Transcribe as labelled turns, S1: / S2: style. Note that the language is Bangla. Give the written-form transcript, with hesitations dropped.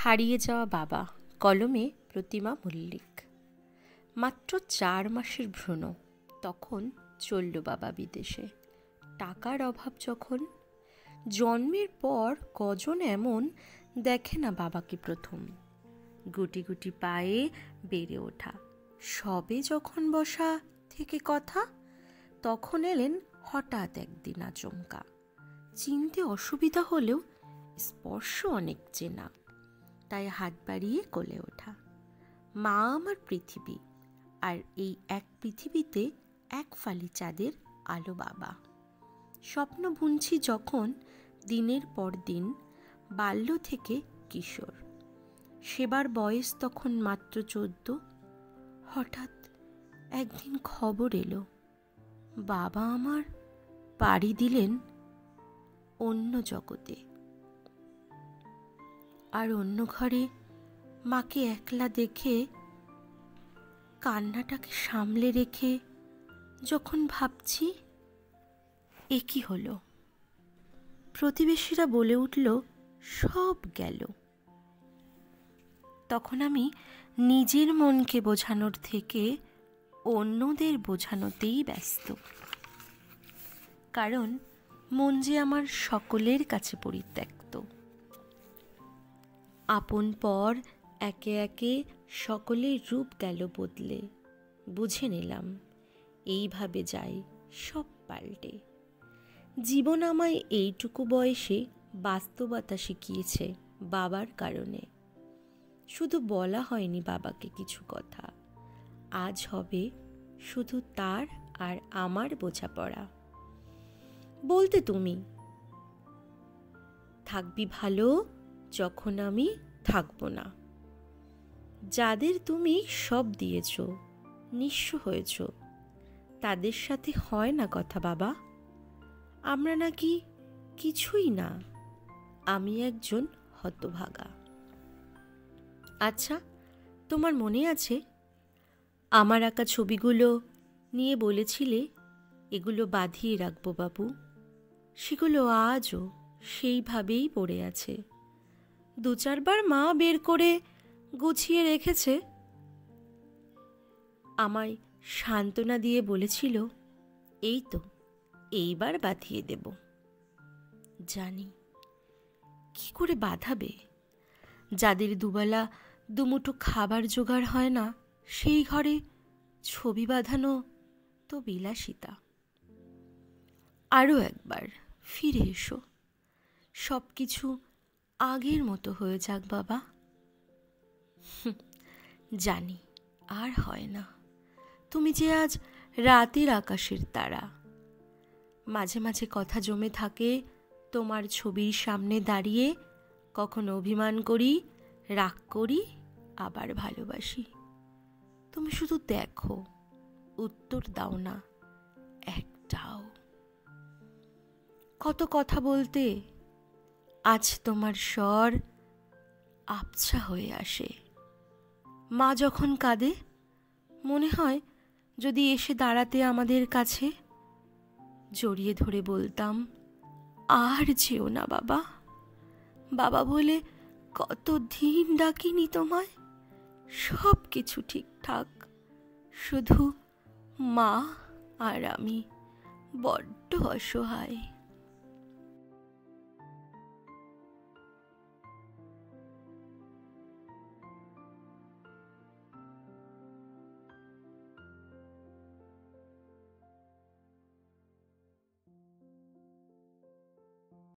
S1: হারিয়ে যাওয়া বাবা, কলমে প্রতিমা মল্লিক। মাত্র 4 মাসের ভ্রূণ, তখন চলল বাবা বিদেশে। টাকার অভাব যখন, জন্মের পর কজন এমন দেখে না বাবাকে প্রথম। গুটি গুটি পায়ে বেড়ে ওঠা, সবে যখন বসা থেকে কথা, তখন এলেন হঠাৎ একদিন আচমকা। চিনতে অসুবিধা হলেও স্পর্শ অনেক চেনা, তাই হাত বাড়িয়ে কোলে ওঠা। মা আমার পৃথিবী, আর এই এক পৃথিবীতে এক ফালি চাঁদের আলো বাবা। স্বপ্ন বুনছি যখন দিনের পর দিন, বাল্য থেকে কিশোর, সেবার বয়স তখন মাত্র 14। হঠাৎ একদিন খবর এলো, বাবা আমার পাড়ি দিলেন অন্য জগতে। আর অন্য ঘরে মাকে একলা দেখে, কান্নাটাকে সামলে রেখে যখন ভাবছি এ কি হলো, প্রতিবেশীরা বলে উঠল সব গেল। তখন আমি নিজের মনকে বোঝানোর থেকে অন্যদের বোঝানোতেই ব্যস্ত, কারণ মন যে আমার সকলের কাছে পরিত্যক্ত। আপন পর একে একে সকলের রূপ গেল বদলে, বুঝে নিলাম এইভাবে যায় সব পাল্টে। জীবন আমায় এইটুকু বয়সে বাস্তবতা শিখিয়েছে বাবার কারণে। শুধু বলা হয়নি বাবাকে কিছু কথা, আজ হবে শুধু তার আর আমার বোঝাপড়া। বলতে তুমি থাকবি ভালো যখন আমি থাকবো না। যাদের তুমি সব দিয়েছ, নিঃস্ব হয়েছ, তাদের সাথে হয় না কথা বাবা। আমরা নাকি কিছুই না, আমি একজন হতভাগা। আচ্ছা, তোমার মনে আছে আমার আঁকা ছবিগুলো নিয়ে বলেছিলে এগুলো বাঁধিয়ে রাখবো বাবু? সেগুলো আজও সেইভাবেই পড়ে আছে। 2-4 বার মা বের করে গুছিয়ে রেখেছে। আমায় সান্ত্বনা দিয়ে বলেছিল, এই তো এইবার বাঁধিয়ে দেব। জানি কি করে বাঁধাবে, যাদের দুবেলা দুমুঠো খাবার জোগাড় হয় না, সেই ঘরে ছবি বাঁধানো তো বিলাসিতা। আরও একবার ফিরে এসো, সব কিছু আগের মতো হয়ে যাক বাবা। জানি আর হয় না, তুমি যে আজ রাতের আকাশের তারা। মাঝে মাঝে কথা জমে থাকে তোমার ছবির সামনে দাঁড়িয়ে, কখনো অভিমান করি, রাগ করি, আবার ভালোবাসি। তুমি শুধু দেখো, উত্তর দাও না একটাও। কত কথা বলতে, আজ তোমার স্বর আবছা হয়ে আসে। মা যখন কাঁদে, মনে হয় যদি এসে দাঁড়াতে আমাদের কাছে, জড়িয়ে ধরে বলতাম আর যেও না বাবা। বাবা বলে কত দিন ডাকিনি তোমায়, সব কিছু ঠিকঠাক, শুধু মা আর আমি বড্ড অসহায়।